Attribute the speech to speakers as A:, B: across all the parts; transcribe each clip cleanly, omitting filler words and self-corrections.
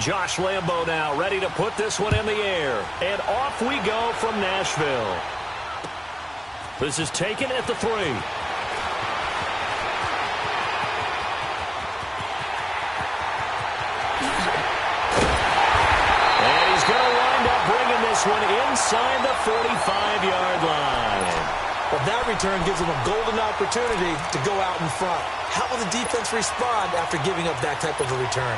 A: Josh Lambo now ready to put this one in the air. And off we go from Nashville. This is taken at the 3. And he's going to wind up bringing this one inside the 45-yard line.
B: Well, that return gives them a golden opportunity to go out in front. How will the defense respond after giving up that type of a return?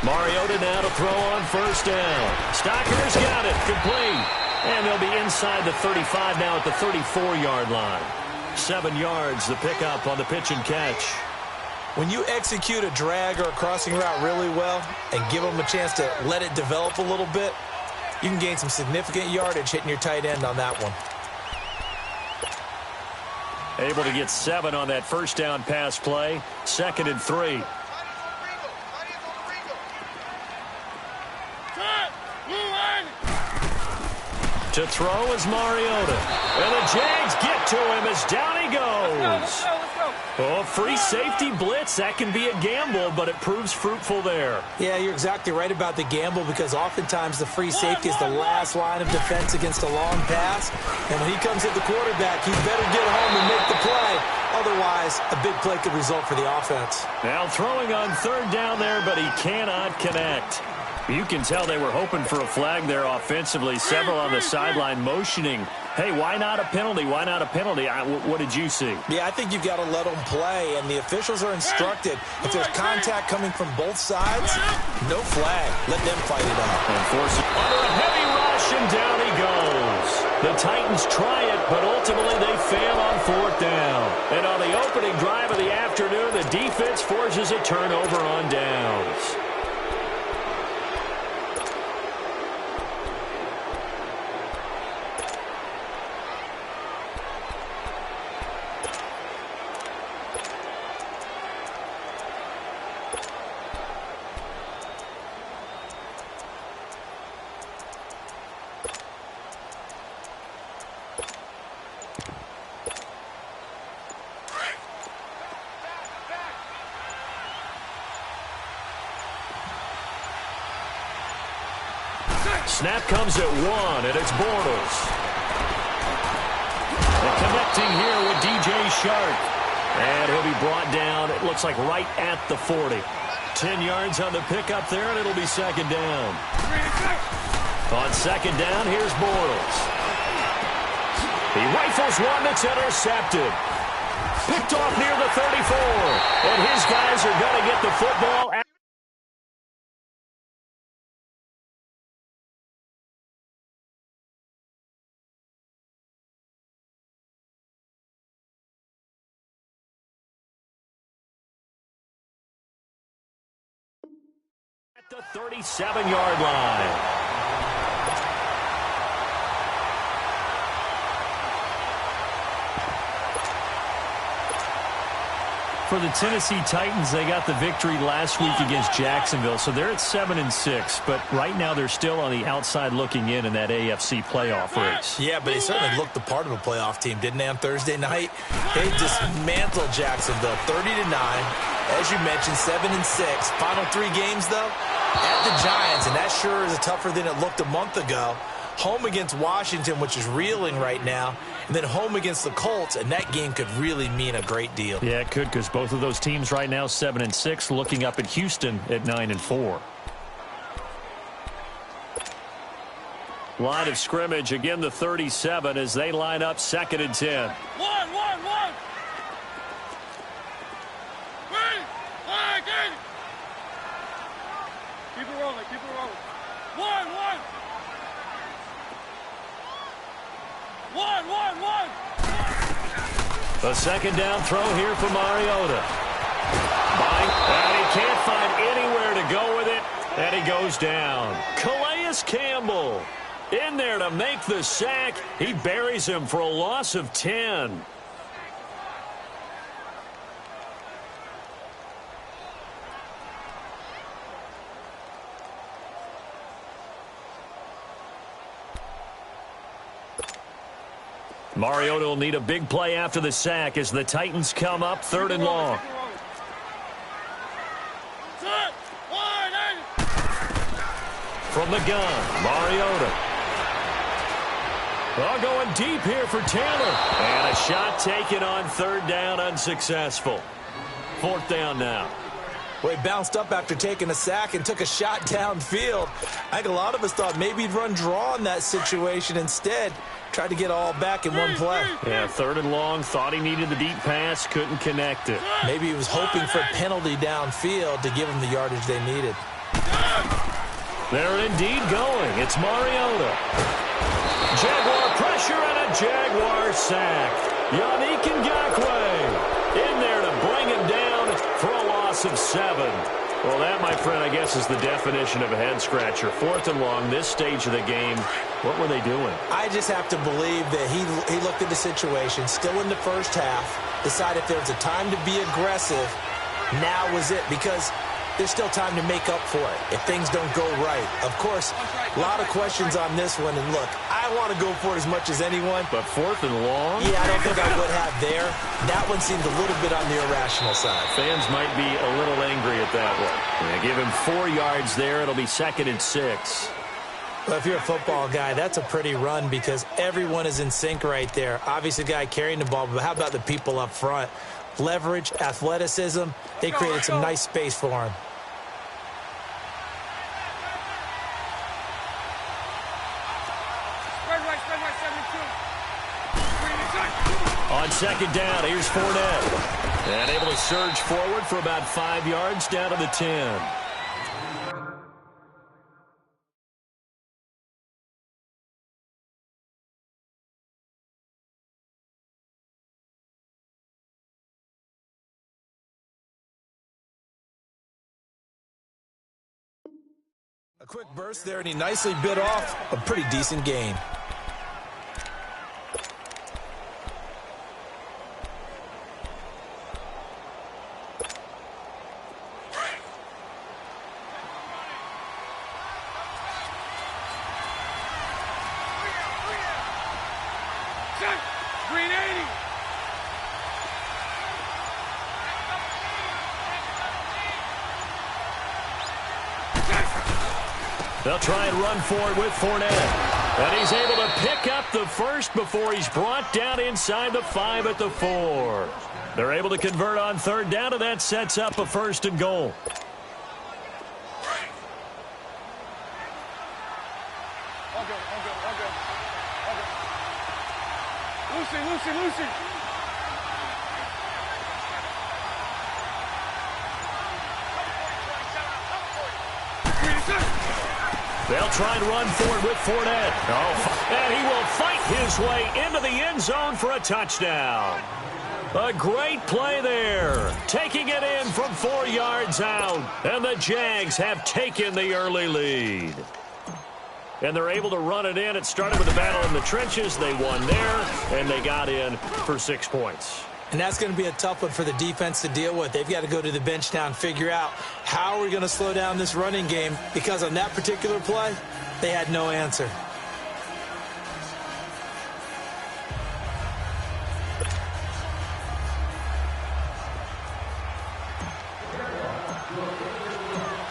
A: Mariota now to throw on first down. Stocker's got it. Complete. And they'll be inside the 35 now at the 34-yard line. 7 yards the pickup on the pitch and catch.
B: When you execute a drag or a crossing route really well and give them a chance to let it develop a little bit, you can gain some significant yardage hitting your tight end on that one.
A: Able to get 7 on that first down pass play. 2nd and 3. To throw is Mariota. And the Jags get to him as down he goes.
C: Let's go.
A: Oh, free safety blitz. That can be a gamble, but it proves fruitful there.
B: Yeah, you're exactly right about the gamble because oftentimes the free safety is the last line of defense against a long pass. And when he comes at the quarterback, he better get home and make the play. Otherwise, a big play could result for the offense.
A: Now throwing on 3rd down there, but he cannot connect. You can tell they were hoping for a flag there offensively. Several on the sideline motioning, hey, why not a penalty? Why not a penalty? What did you see?
B: Yeah, I think you've got to let them play, and the officials are instructed. If there's contact coming from both sides, no flag. Let them fight it out.
A: And force it under a heavy rush, and down he goes. The Titans try it, but ultimately they fail on 4th down. And on the opening drive of the afternoon, the defense forces a turnover on downs. Snap comes at 1, and it's Bortles. And connecting here with DJ Shark. And he'll be brought down, it looks like right at the 40. 10 yards on the pickup there, and it'll be 2nd down. On 2nd down, here's Bortles. He rifles one that's intercepted. Picked off near the 34. And his guys are going to get the football out. The 37-yard line. For the Tennessee Titans, they got the victory last week against Jacksonville, so they're at 7-6, but right now they're still on the outside looking in that AFC playoff race.
B: Yeah, but they certainly looked the part of a playoff team, didn't they, on Thursday night? They dismantled Jacksonville 30-9. As you mentioned, 7-6. Final 3 games, though, at the Giants, and that sure is tougher than it looked a month ago. Home against Washington, which is reeling right now, and then home against the Colts, and that game could really mean a great deal.
A: Yeah, it could, because both of those teams right now 7-6, looking up at Houston at 9-4. Line of scrimmage, again the 37 as they line up 2nd and 10.
C: One. Keep it rolling. One.
A: A 2nd down throw here for Mariota. And he can't find anywhere to go with it. And he he goes down. Calais Campbell in there to make the sack. He buries him for a loss of 10. Mariota will need a big play after the sack as the Titans come up 3rd and long. From the gun, Mariota. Well, going deep here for Taylor. And a shot taken on 3rd down, unsuccessful. 4th down now.
B: Well, he bounced up after taking a sack and took a shot downfield. I think a lot of us thought maybe he'd run draw in that situation instead. Tried to get all back in one play.
A: Yeah, 3rd and long. Thought he needed the deep pass. Couldn't connect it.
B: Maybe he was hoping for a penalty downfield to give him the yardage they needed.
A: They're indeed going. It's Mariota. Jaguar pressure and a Jaguar sack. Yannick Ngakoue in there to bring him down for a loss of 7. Well, that, my friend, I guess is the definition of a head-scratcher. 4th and long, this stage of the game. What were they doing?
B: I just have to believe that he looked at the situation, still in the first half, decided if there was a time to be aggressive, now was it, because there's still time to make up for it if things don't go right. Of course, a lot of questions on this one, and look, I want to go for it as much as anyone.
A: But 4th and long?
B: Yeah, I don't think I would have there. That one seemed a little bit on the irrational side.
A: Fans might be a little angry at that one. They give him 4 yards there. It'll be 2nd and 6.
B: Well, if you're a football guy, that's a pretty run because everyone is in sync right there. Obviously, the guy carrying the ball, but how about the people up front? Leverage, athleticism, they created some nice space for him.
A: On 2nd down, here's Fournette. And able to surge forward for about 5 yards down to the 10.
B: A quick burst there, and he nicely bit off a pretty decent gain.
A: They'll try and run for it with Fournette. And he's able to pick up the first before he's brought down inside the 5 at the 4. They're able to convert on 3rd down, and that sets up a 1st and goal.
C: Lucy.
A: They'll try and run for it with Fournette. Oh, and he will fight his way into the end zone for a touchdown. A great play there. Taking it in from 4 yards out. And the Jags have taken the early lead. And they're able to run it in. It started with a battle in the trenches. They won there, and they got in for 6 points.
B: And that's going to be a tough one for the defense to deal with. They've got to go to the bench now and figure out how are we going to slow down this running game, because on that particular play, they had no answer.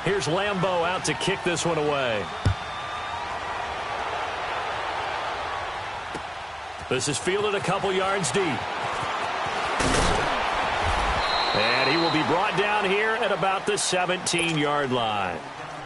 A: Here's Lambeau out to kick this one away. This is fielded a couple yards deep. And he will be brought down here at about the 17-yard line.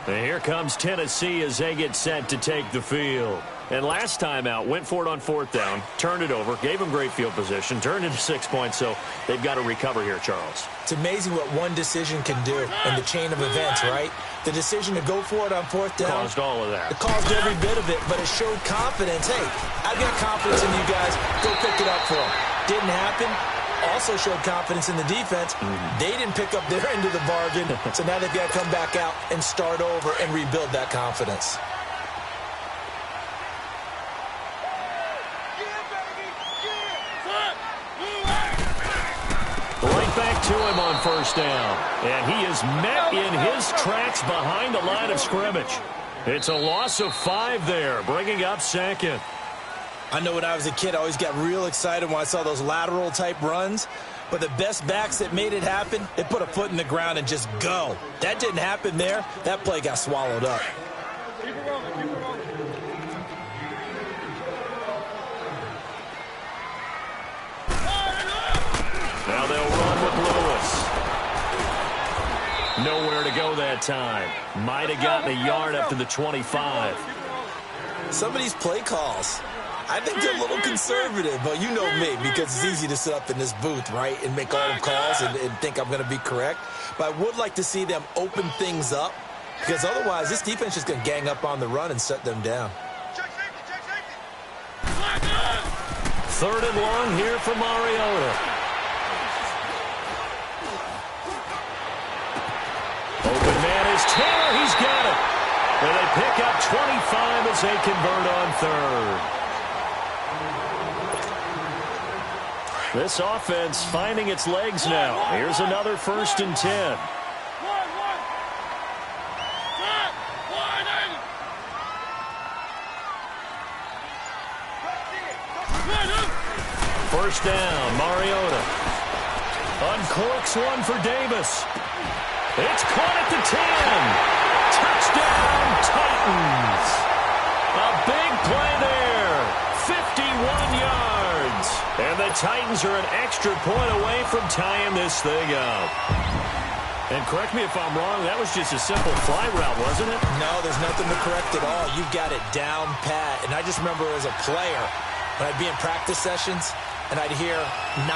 A: And here comes Tennessee as they get set to take the field. And last time out, went for it on 4th down, turned it over, gave them great field position, turned into 6 points, so they've got to recover here, Charles.
B: It's amazing what one decision can do in the chain of events, right? The decision to go for it on 4th down.
A: Caused all of that.
B: It caused every bit of it, but it showed confidence. Hey, I've got confidence in you guys. Go pick it up for them. Didn't happen. also showed confidence in the defense. They didn't pick up their end of the bargain, so now they've got to come back out and start over and rebuild that confidence.
A: Right back to him on first down. And he is met in his tracks behind the line of scrimmage. It's a loss of 5 there, bringing up second.
B: I know when I was a kid, I always got real excited when I saw those lateral-type runs. But the best backs that made it happen, they put a foot in the ground and just go. That didn't happen there. That play got swallowed up.
C: Keep it rolling, keep it rolling.
A: Now they'll run with Lewis. Nowhere to go that time. Might have gotten a yard up to the 25.
B: Some of these play calls, I think they're a little conservative, but you know me, because it's easy to sit up in this booth, right, and make all the calls and think I'm going to be correct. But I would like to see them open things up, because otherwise this defense is going to gang up on the run and shut them down.
A: Third and long here for Mariota. Open man is Taylor. He's got it. And they pick up 25 as they convert on third. This offense finding its legs now. Here's another 1st and 10. First down, Mariota. Uncorks one for Davis. It's caught at the 10. Touchdown, Titans. A big play there. 51 yards. And the Titans are an extra point away from tying this thing up. And correct me if I'm wrong, that was just a simple fly route, wasn't it?
B: No, there's nothing to correct at all. You've got it down pat. And I just remember as a player, when I'd be in practice sessions, and I'd hear 9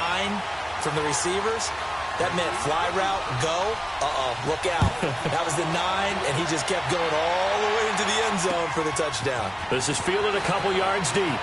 B: from the receivers, that meant fly route, go, look out. That was the 9, and he just kept going all the way into the end zone for the touchdown.
A: This is fielded a couple yards deep.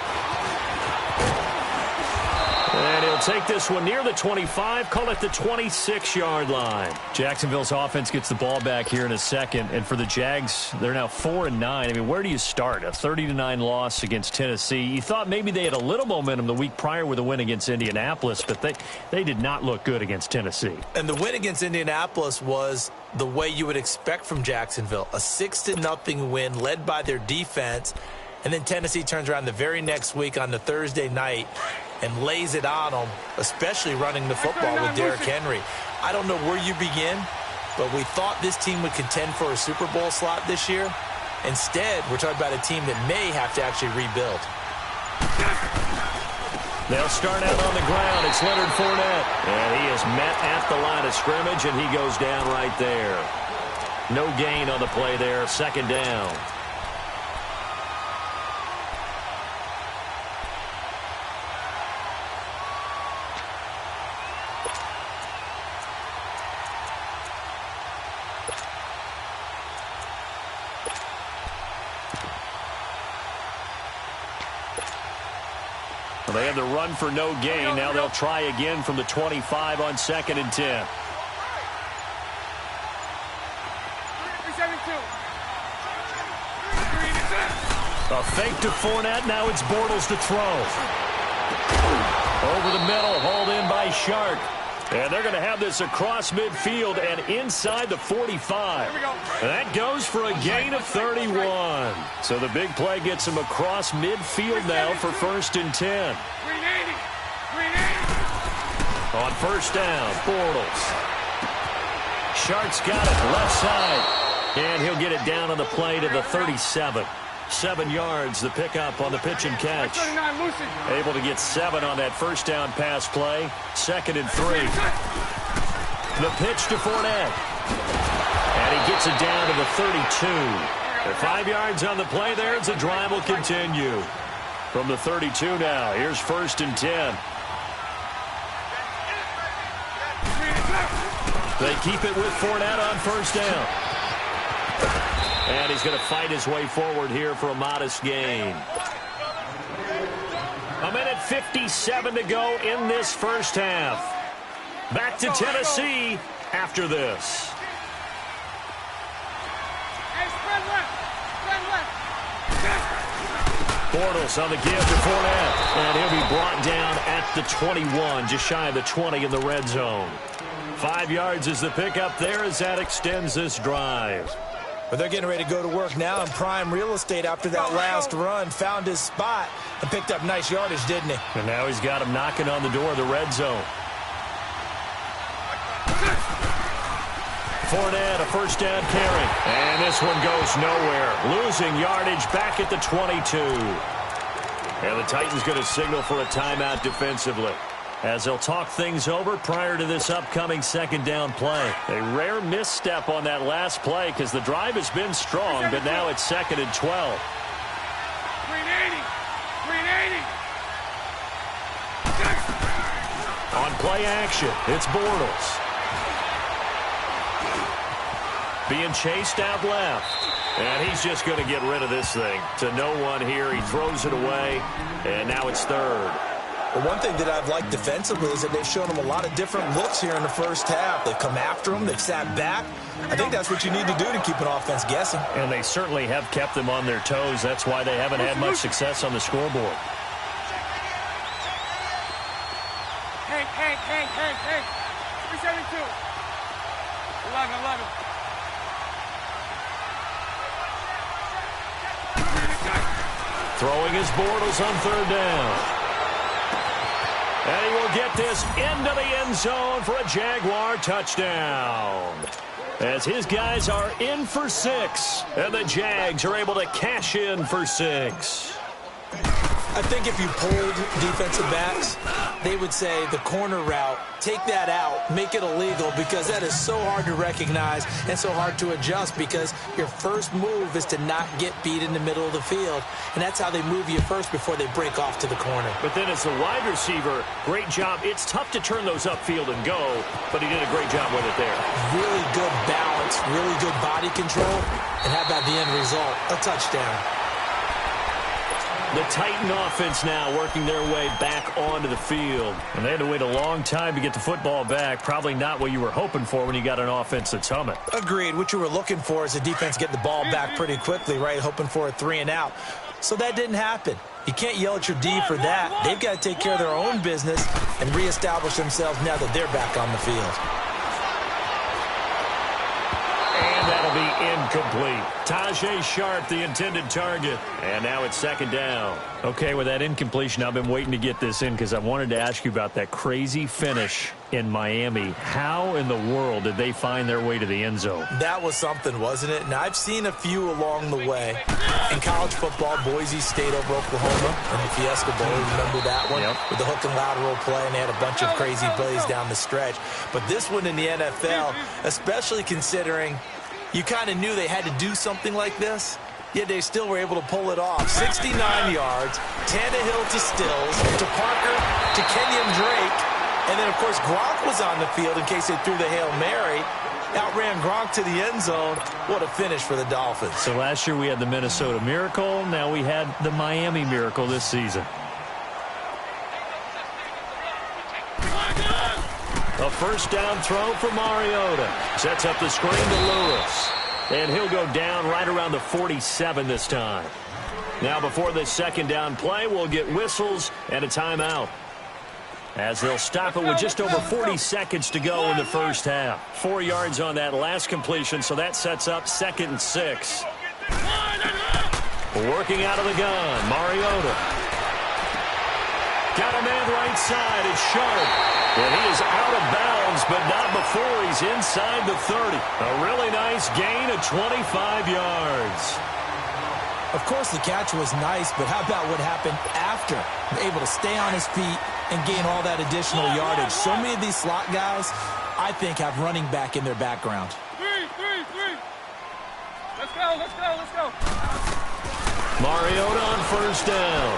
A: And he'll take this one near the 25, call it the 26-yard line. Jacksonville's offense gets the ball back here in a second, and for the Jags, they're now 4-9. I mean, where do you start? A 30-9 loss against Tennessee. You thought maybe they had a little momentum the week prior with a win against Indianapolis, but they did not look good against Tennessee.
B: And the win against Indianapolis was the way you would expect from Jacksonville. A 6-0 win led by their defense, and then Tennessee turns around the very next week on the Thursday night and lays it on them, especially running the football with Derrick Henry. I don't know where you begin, but we thought this team would contend for a Super Bowl slot this year. Instead, we're talking about a team that may have to actually rebuild.
A: They'll start out on the ground. It's Leonard Fournette. And he is met at the line of scrimmage, and he goes down right there. No gain on the play there. 2nd down. They had the run for no gain. Now they'll try again from the 25 on 2nd and 10. A fake to Fournette. Now it's Bortles to throw. Over the middle, hauled in by Shark. And they're going to have this across midfield and inside the 45. And that goes for a gain of 31. So the big play gets him across midfield now for 1st and 10. On 1st down, Bortles. Shark's got it left side. And he'll get it down on the play to the 37. 7 yards, the pickup on the pitch and catch. Able to get 7 on that 1st down pass play. 2nd and 3. The pitch to Fournette. And he gets it down to the 32. And 5 yards on the play there as the drive will continue. From the 32 now, here's 1st and 10. They keep it with Fournette on 1st down. And he's going to fight his way forward here for a modest gain. 1:57 to go in this 1st half. Back to Tennessee after this.
C: Hey, spread left.
A: Bortles on the give to Fournette. And he'll be brought down at the 21, just shy of the 20 in the red zone. 5 yards is the pickup there as that extends this drive.
B: But they're getting ready to go to work now in prime real estate after that last run. Found his spot and picked up nice yardage, didn't he?
A: And now he's got him knocking on the door of the red zone. Fournette, a first down carry. And this one goes nowhere. Losing yardage back at the 22. And the Titans going to signal for a timeout defensively, as they'll talk things over prior to this upcoming second down play. A rare misstep on that last play because the drive has been strong, but now it's 2nd and 12.
C: 380.
A: On play action, it's Bortles. Being chased out left. And he's just going to get rid of this thing. To no one here. He throws it away, and now it's 3rd.
B: Well, one thing that I've liked defensively is that they've shown him a lot of different looks here in the first half. They've come after him. They've sat back. I think that's what you need to do to keep an offense guessing.
A: And they certainly have kept them on their toes. That's why they haven't had much success on the scoreboard.
C: Hey. 372. 11.
A: Throwing his Bortles on 3rd down. And he will get this into the end zone for a Jaguar touchdown. As his guys are in for 6. And the Jags are able to cash in for 6.
B: I think if you polled defensive backs, they would say the corner route, take that out, make it illegal, because that is so hard to recognize and so hard to adjust, because your first move is to not get beat in the middle of the field. And that's how they move you first before they break off to the corner.
A: But then as a wide receiver, great job. It's tough to turn those upfield and go, but he did a great job with it there.
B: Really good balance, really good body control, and how about the end result? A touchdown.
A: The Titan offense now working their way back onto the field. And they had to wait a long time to get the football back. Probably not what you were hoping for when you got an offense that's humming.
B: Agreed. What you were looking for is a defense getting the ball back pretty quickly, right? Hoping for a 3 and out. So that didn't happen. You can't yell at your D for that. They've got to take care of their own business and reestablish themselves now that they're back on the field.
A: And that'll be incomplete. Tajay Sharp, the intended target. And now it's 2nd down. Okay, with that incompletion, I've been waiting to get this in because I wanted to ask you about that crazy finish in Miami. How in the world did they find their way to the end zone?
B: That was something, wasn't it? And I've seen a few along the way. In college football, Boise State over Oklahoma in the Fiesta Bowl. Remember that one?
A: Yep.
B: With the hook and lateral play, and they had a bunch of crazy plays down the stretch. But this one in the NFL, especially considering you kind of knew they had to do something like this, yet they still were able to pull it off. 69 yards, Tannehill to Stills, to Parker, to Kenyon Drake, and then, of course, Gronk was on the field in case they threw the Hail Mary. Outran Gronk to the end zone. What a finish for the Dolphins.
A: So last year we had the Minnesota Miracle. Now we had the Miami Miracle this season. A first down throw for Mariota. Sets up the screen to Lewis. And he'll go down right around the 47 this time. Now before this second down play, we'll get whistles and a timeout, as they'll stop it with just over 40 seconds to go in the first half. 4 yards on that last completion, so that sets up 2nd and 6. Working out of the gun, Mariota. Got a man right side, it's Sharp. And he is out of bounds, but not before he's inside the 30. A really nice gain of 25 yards.
B: Of course, the catch was nice, but how about what happened after? Able to stay on his feet and gain all that additional yardage. So many of these slot guys, I think, have running back in their background.
C: Three. Let's go.
A: Mariota on first down.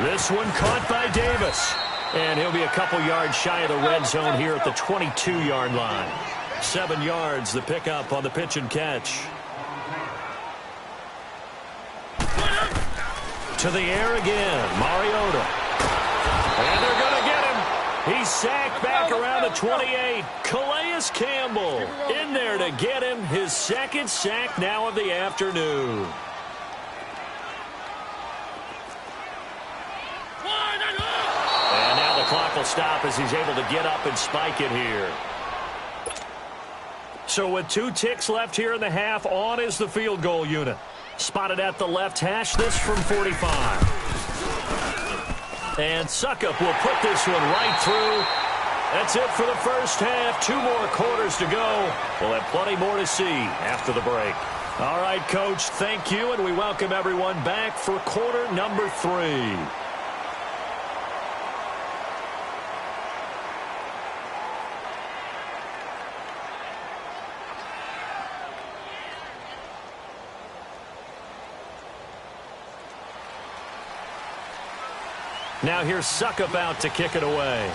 A: This one caught by Davis. And he'll be a couple yards shy of the red zone here at the 22-yard line. 7 yards, the pickup on the pitch and catch. To the air again, Mariota. And they're going to get him. He's sacked back around the 28. Calais Campbell in there to get him his second sack now of the afternoon. And now the clock will stop as he's able to get up and spike it here. So with 2 ticks left here in the half, on is the field goal unit. Spotted at the left hash, this from 45. And Suckup will put this one right through. That's it for the first half. 2 more quarters to go. We'll have plenty more to see after the break. All right, Coach, thank you, and we welcome everyone back for quarter number 3. Now here's Suckup out to kick it away.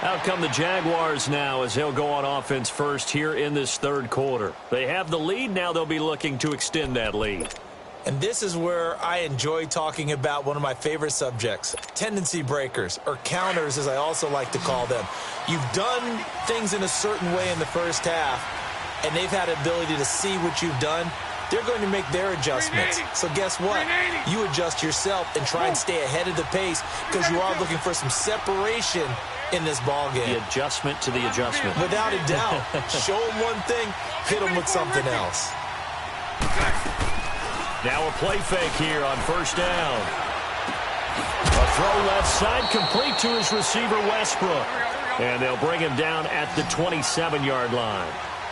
A: Out come the Jaguars now as they'll go on offense first here in this third quarter. They have the lead. Now they'll be looking to extend that lead.
B: And this is where I enjoy talking about one of my favorite subjects, tendency breakers, or counters as I also like to call them. You've done things in a certain way in the first half, and they've had the ability to see what you've done. They're going to make their adjustments. So guess what? You adjust yourself and try and stay ahead of the pace because you are looking for some separation in this ball game.
A: The adjustment to the adjustment.
B: Without a doubt. Show them one thing, hit them with something else.
A: Now a play fake here on first down. A throw left side complete to his receiver Westbrook. And they'll bring him down at the 27-yard line.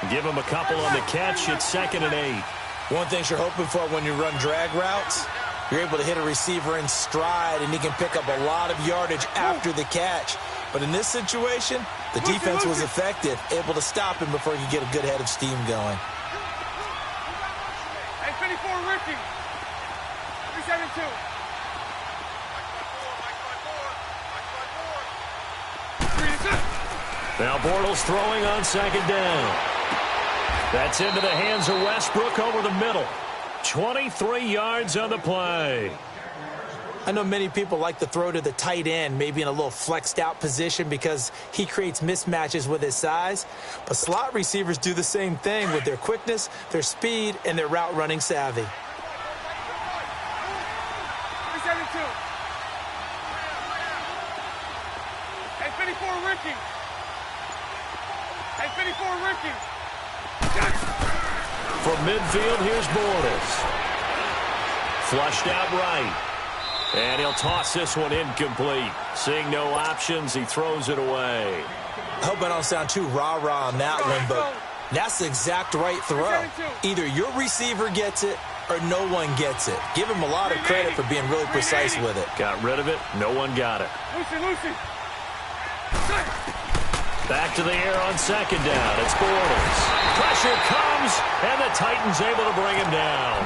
A: Give him a couple on the catch. It's 2nd and 8.
B: One thing you're hoping for when you run drag routes, you're able to hit a receiver in stride, and he can pick up a lot of yardage after the catch. But in this situation, the defense was effective, able to stop him before he could get a good head of steam going.
C: Hey, 54, Ricky. 372.
A: Now Bortles throwing on 2nd down. That's into the hands of Westbrook over the middle. 23 yards on the play.
B: I know many people like to throw to the tight end, maybe in a little flexed out position because he creates mismatches with his size. But slot receivers do the same thing with their quickness, their speed, and their route running savvy.
C: 372. Hey, 54, Ricky. Hey, 54, Ricky.
A: From midfield, here's Bortles. Flushed out right. And he'll toss this one incomplete. Seeing no options, he throws it away.
B: I hope I don't sound too rah-rah on that one, but that's the exact right throw. Either your receiver gets it or no one gets it. Give him a lot of credit for being really precise with it.
A: Got rid of it. No one got it.
C: Lucy.
A: Back to the air on 2nd down. It's Bortles. Pressure comes, and the Titans able to bring him down.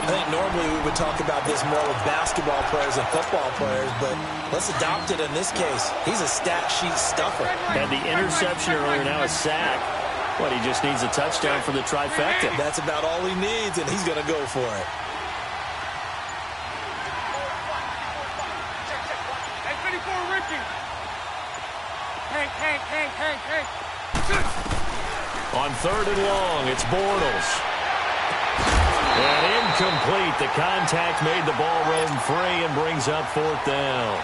B: I think normally we would talk about this more with basketball players and football players, but let's adopt it in this case. He's a stat sheet stuffer.
A: Had the interception earlier, now a sack. What, he just needs a touchdown for the trifecta.
B: That's about all he needs, and he's going to go for it.
C: Hey, 54, Ricky. Hank.
A: On 3rd and long, it's Bortles. And incomplete. The contact made the ball roam free and brings up 4th down.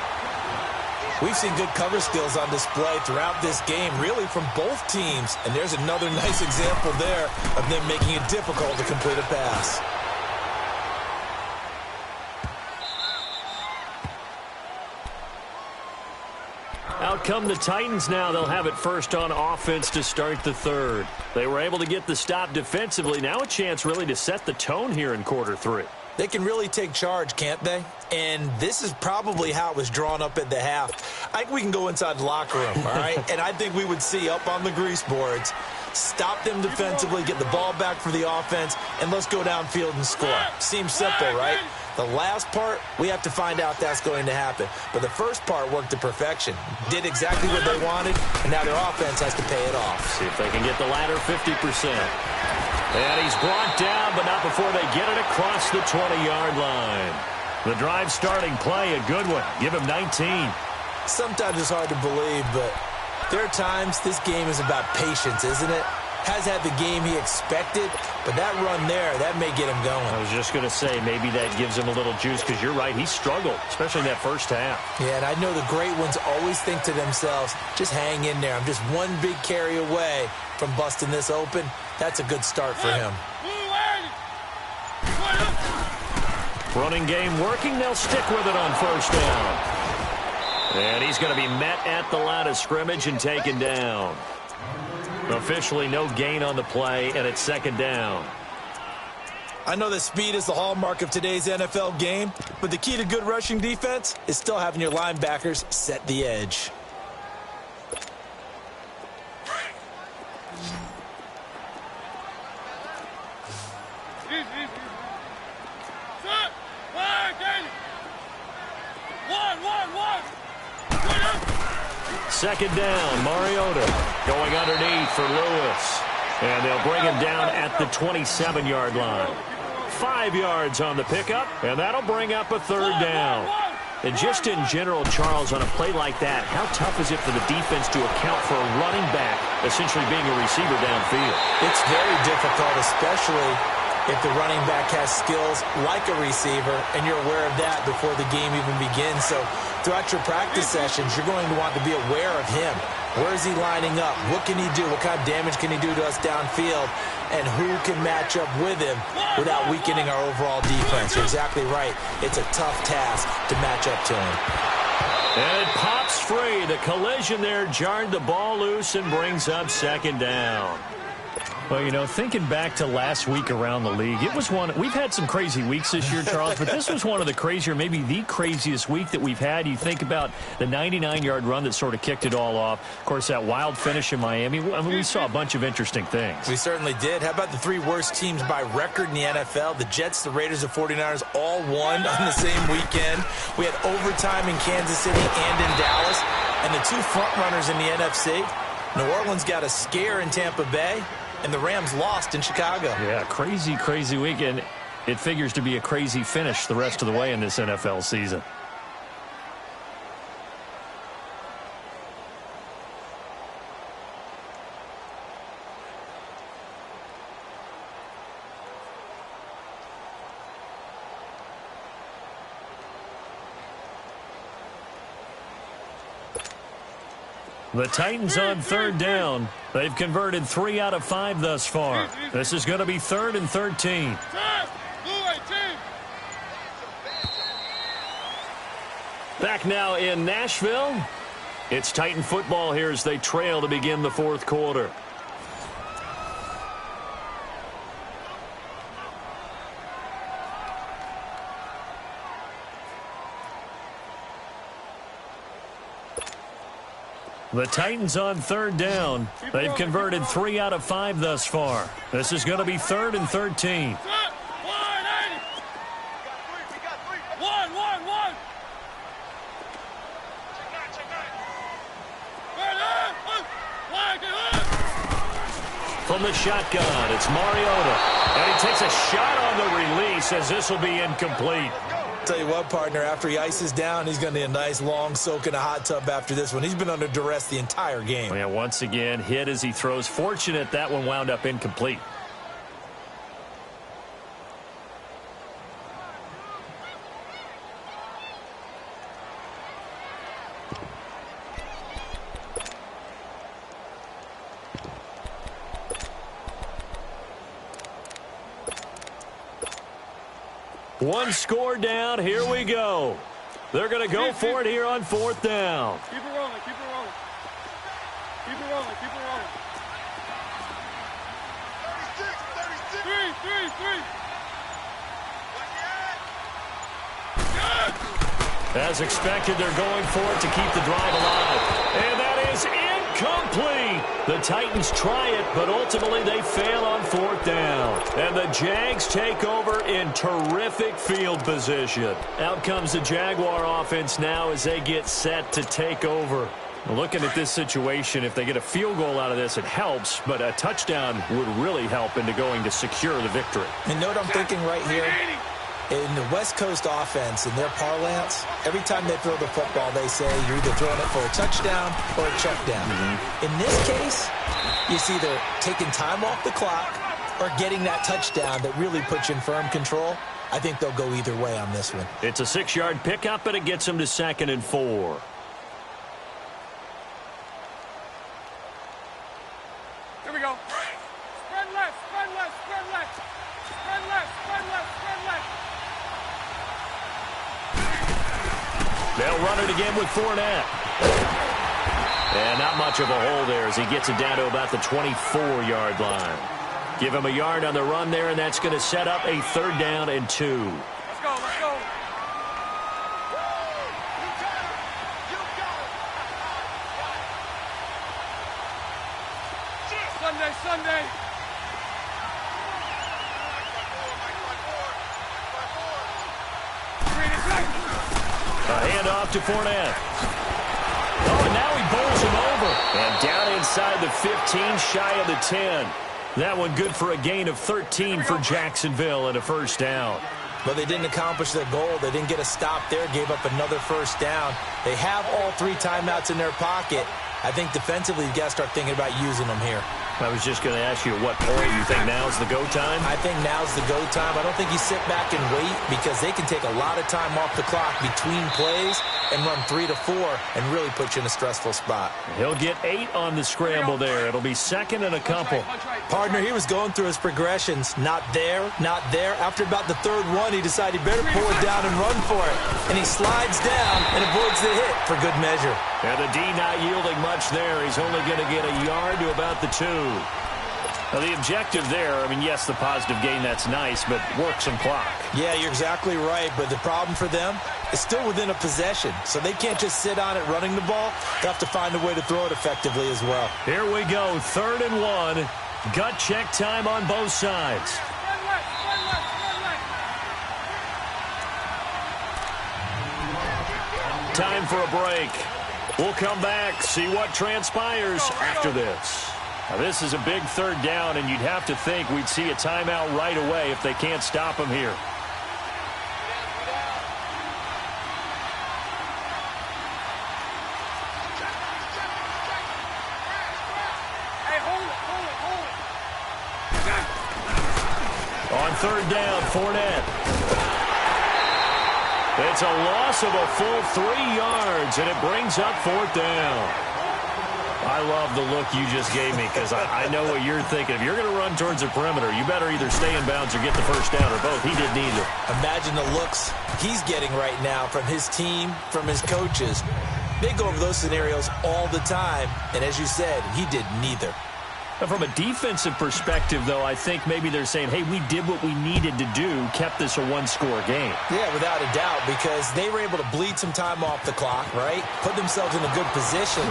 B: We've seen good cover skills on display throughout this game, really from both teams. And there's another nice example there of them making it difficult to complete a pass.
A: Out come the Titans now. They'll have it first on offense to start the third. They were able to get the stop defensively. Now a chance really to set the tone here in quarter 3.
B: They can really take charge, can't they? And this is probably how it was drawn up at the half. I think we can go inside the locker room, all right? And I think we would see up on the grease boards, stop them defensively, get the ball back for the offense, and let's go downfield and score. Seems simple, right? The last part, we have to find out that's going to happen. But the first part worked to perfection. Did exactly what they wanted, and now their offense has to pay it off.
A: See if they can get the latter 50%. And he's brought down, but not before they get it across the 20-yard line. The drive starting play, a good one. Give him 19.
B: Sometimes it's hard to believe, but there are times this game is about patience, isn't it? Has had the game he expected, but that run there, that may get him going.
A: I was just going to say, maybe that gives him a little juice, because you're right, he struggled, especially in that first half.
B: Yeah, and I know the great ones always think to themselves, just hang in there. I'm just one big carry away from busting this open. That's a good start for him.
A: Running game working, they'll stick with it on first down. And he's going to be met at the line of scrimmage and taken down. Officially no gain on the play, and it's second down.
B: I know that speed is the hallmark of today's NFL game, but the key to good rushing defense is still having your linebackers set the edge.
A: Second down, Mariota going underneath for Lewis. And they'll bring him down at the 27-yard line. 5 yards on the pickup, and that'll bring up a third down. And just in general, Charles, on a play like that, how tough is it for the defense to account for a running back essentially being a receiver downfield?
B: It's very difficult, especially if the running back has skills like a receiver, and you're aware of that before the game even begins. So throughout your practice sessions, you're going to want to be aware of him. Where is he lining up? What can he do? What kind of damage can he do to us downfield? And who can match up with him without weakening our overall defense? You're exactly right. It's a tough task to match up to him.
A: And it pops free. The collision there jarred the ball loose and brings up second down. Well, you know, thinking back to last week around the league, it was one. We've had some crazy weeks this year, Charles, but this was one of the crazier, maybe the craziest week that we've had. You think about the 99-yard run that sort of kicked it all off. Of course, that wild finish in Miami. I mean, we saw a bunch of interesting things.
B: We certainly did. How about the three worst teams by record in the NFL? The Jets, the Raiders, the 49ers all won on the same weekend. We had overtime in Kansas City and in Dallas. And the two front runners in the NFC, New Orleans got a scare in Tampa Bay, and the Rams lost in Chicago.
A: Yeah, crazy, crazy weekend. It figures to be a crazy finish the rest of the way in this NFL season. The Titans on third down. They've converted 3 out of 5 thus far. This is going to be 3rd and 13. Back now in Nashville. It's Titan football here as they trail to begin the fourth quarter. The Titans on third down. They've converted 3 out of 5 thus far. This is going to be 3rd and 13. From the shotgun, it's Mariota. And he takes a shot on the release as this will be incomplete.
B: Tell you what, partner, after he ices down, he's going to need a nice long soak in a hot tub after this one. He's been under duress the entire game.
A: Yeah, once again, hit as he throws. Fortunate that one wound up incomplete. One score down. Here we go. They're going to go for it here on 4th down.
C: Keep it rolling. Keep it rolling. Keep it rolling. Keep it rolling. 36.
A: As expected, they're going for it to keep the drive alive. And that is incomplete. The Titans try it, but ultimately they fail on 4th down. And the Jags take over in terrific field position. Out comes the Jaguar offense now as they get set to take over. Looking at this situation, if they get a field goal out of this, it helps, but a touchdown would really help into going to secure the victory.
B: And note I'm thinking right here, in the West Coast offense, in their parlance, every time they throw the football, they say you're either throwing it for a touchdown or a check down. In this case, it's either taking time off the clock or getting that touchdown that really puts you in firm control. I think they'll go either way on this one.
A: It's a 6-yard pickup, and it gets them to 2nd and 4.
C: Here we go. Spread left, spread left, spread left. Spread left, spread left, spread left.
A: They'll run it again with Fournette. And not much of a hole there as he gets it down to about the 24-yard line. Give him a yard on the run there, and that's going to set up a 3rd down and 2.
C: Let's go, let's go. Sunday, Sunday.
A: A handoff to Fournette. Oh, and now he bowls him over. And down inside the 15, shy of the 10. That one good for a gain of 13 for Jacksonville and a 1st down.
B: But they didn't accomplish their goal. They didn't get a stop there, gave up another 1st down. They have all 3 timeouts in their pocket. I think defensively, you got to start thinking about using them here.
A: I was just going to ask you, at what point you think now's the go time?
B: I think now's the go time. I don't think you sit back and wait because they can take a lot of time off the clock between plays and run 3 to 4 and really put you in a stressful spot.
A: He'll get 8 on the scramble there. It'll be 2nd and a couple.
B: Partner, he was going through his progressions. Not there, not there. After about the 3rd one, he decided he better pull it down and run for it. And he slides down and avoids the hit for good measure.
A: And the D not yielding much there. He's only going to get a yard to about the 2. Now, the objective there, I mean, yes, the positive gain, that's nice, but work some clock.
B: Yeah, you're exactly right, but the problem for them is still within a possession, so they can't just sit on it running the ball. They have to find a way to throw it effectively as well.
A: Here we go, 3rd and 1. Gut check time on both sides.
C: Spread left, spread left, spread left.
A: Time for a break. We'll come back, see what transpires after this. Now, this is a big 3rd down, and you'd have to think we'd see a timeout right away if they can't stop him here.
C: Hey, hold it.
A: On 3rd down, Fournette. It's a loss of a full 3 yards, and it brings up 4th down. I love the look you just gave me because I know what you're thinking. If you're going to run towards the perimeter, you better either stay in bounds or get the 1st down or both. He did neither.
B: Imagine the looks he's getting right now from his team, from his coaches. They go over those scenarios all the time, and as you said, he did neither.
A: Now, from a defensive perspective, though, I think maybe they're saying, hey, we did what we needed to do, kept this a 1-score game.
B: Yeah, without a doubt, because they were able to bleed some time off the clock, right? Put themselves in a good position,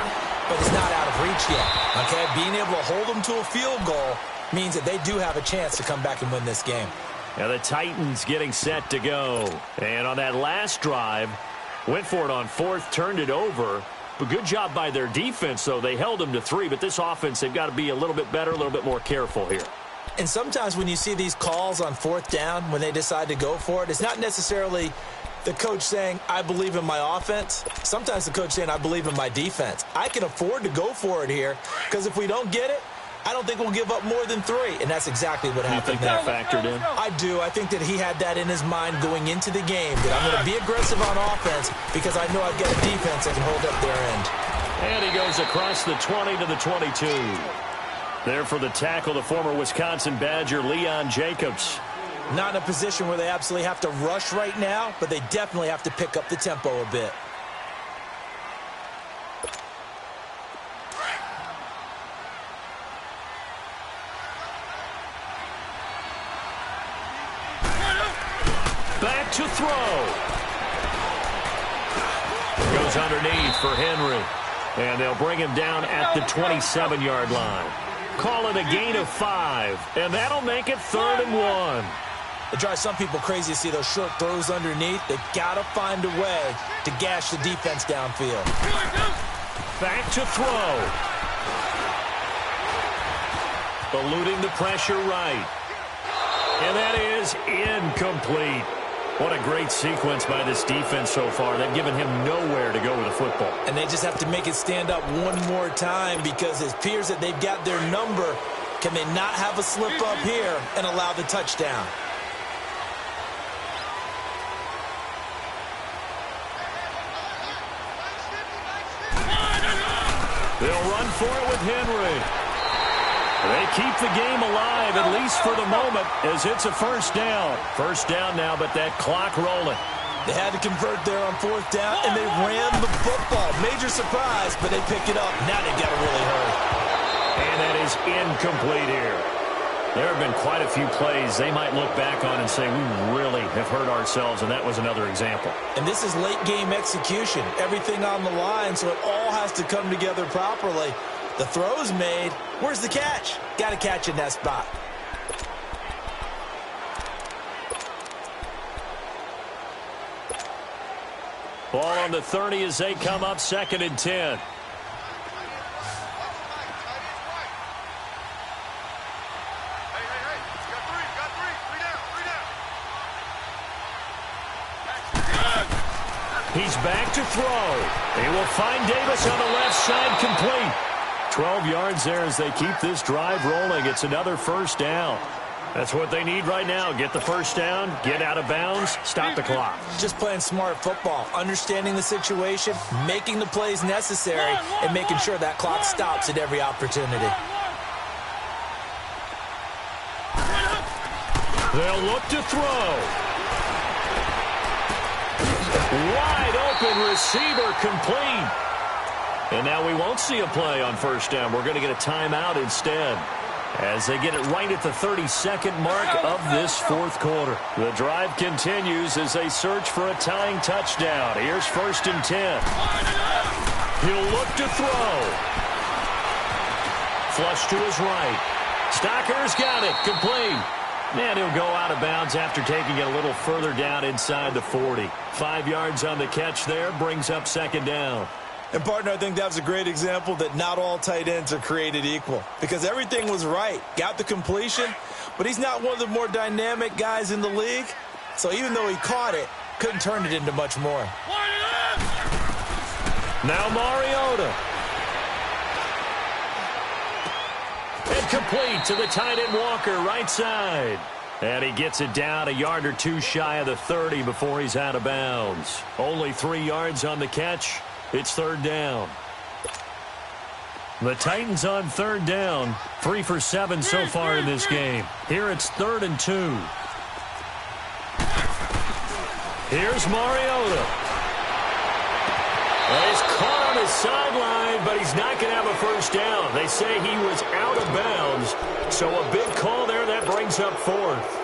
B: but it's not out of reach yet, okay? Being able to hold them to a field goal means that they do have a chance to come back and win this game.
A: Now the Titans getting set to go. And on that last drive, went for it on 4th, turned it over. But good job by their defense, though. They held them to 3, but this offense, they've got to be a little bit better, a little bit more careful here.
B: And sometimes when you see these calls on 4th down, when they decide to go for it, it's not necessarily the coach saying, I believe in my offense. Sometimes the coach saying, I believe in my defense. I can afford to go for it here because if we don't get it, I don't think we'll give up more than 3. And that's exactly what happened.
A: You think that factored in?
B: I do. I think that he had that in his mind going into the game, that I'm going to be aggressive on offense because I know I've got a defense that can hold up their end.
A: And he goes across the 20 to the 22. There for the tackle, the former Wisconsin Badger, Leon Jacobs.
B: Not in a position where they absolutely have to rush right now, but they definitely have to pick up the tempo a bit.
A: Back to throw. Goes underneath for Henry. And they'll bring him down at the 27-yard line. Call it a gain of 5. And that'll make it 3rd and 1.
B: It drives some people crazy to see those short throws underneath. They've got to find a way to gash the defense downfield.
A: Back to throw. Eluding the pressure right. And that is incomplete. What a great sequence by this defense so far. They've given him nowhere to go with the football.
B: And they just have to make it stand up one more time because it appears that they've got their number. Can they not have a slip up here and allow the touchdown?
A: They'll run for it with Henry. They keep the game alive, at least for the moment, as it's a first down. First down now, but that clock rolling.
B: They had to convert there on fourth down, and they ran the football. Major surprise, but they pick it up. Now they've got to really hurry.
A: And that is incomplete here. There have been quite a few plays they might look back on and say, we really have hurt ourselves, and that was another example.
B: And this is late game execution. Everything on the line, so it all has to come together properly. The throw's made. Where's the catch? Got to catch in that spot.
A: Ball on the 30 as they come up, 2nd and 10. He's back to throw. They will find Davis on the left side, complete. 12 yards there as they keep this drive rolling. It's another first down. That's what they need right now. Get the first down, get out of bounds, stop the clock.
B: Just playing smart football, understanding the situation, making the plays necessary, and making sure that clock stops at every opportunity.
A: They'll look to throw. Wide open receiver, complete. And now we won't see a play on first down. We're going to get a timeout instead as they get it right at the 32nd mark of this fourth quarter. The drive continues as they search for a tying touchdown. Here's 1st and 10. He'll look to throw. Flush to his right. Stocker's got it. Complete. And he'll go out of bounds after taking it a little further down inside the 40. 5 yards on the catch there, brings up 2nd down.
B: And, partner, I think that was a great example that not all tight ends are created equal because everything was right. Got the completion, but he's not one of the more dynamic guys in the league. So even though he caught it, couldn't turn it into much more.
A: Now Mariota. And complete to the tight end Walker, right side. And he gets it down a yard or two shy of the 30 before he's out of bounds. Only 3 yards on the catch. It's 3rd down. The Titans on 3rd down. 3 for 7 so far in this game. Here it's 3rd and 2. Here's Mariota. Well, he's caught on his sideline, but he's not going to have a first down. They say he was out of bounds. So a big call there that brings up 4th.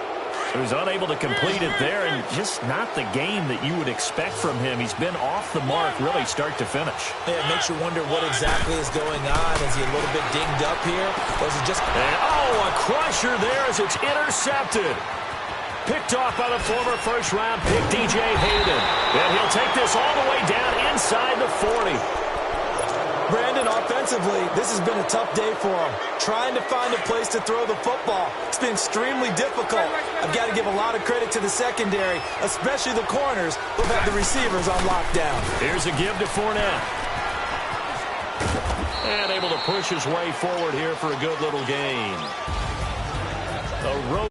A: He was unable to complete it there, and just not the game that you would expect from him. He's been off the mark really start to finish.
B: Yeah, it makes you wonder what exactly is going on. Is he a little bit dinged up here, or is it just...
A: And, oh, a crusher there as it's intercepted. Picked off by the former first-round pick, DJ Hayden. And he'll take this all the way down inside the 40.
B: Brandon, offensively, this has been a tough day for him. Trying to find a place to throw the football. It's been extremely difficult. I've got to give a lot of credit to the secondary, especially the corners who've had the receivers on lockdown.
A: Here's a give to Fournette. And able to push his way forward here for a good little gain. A road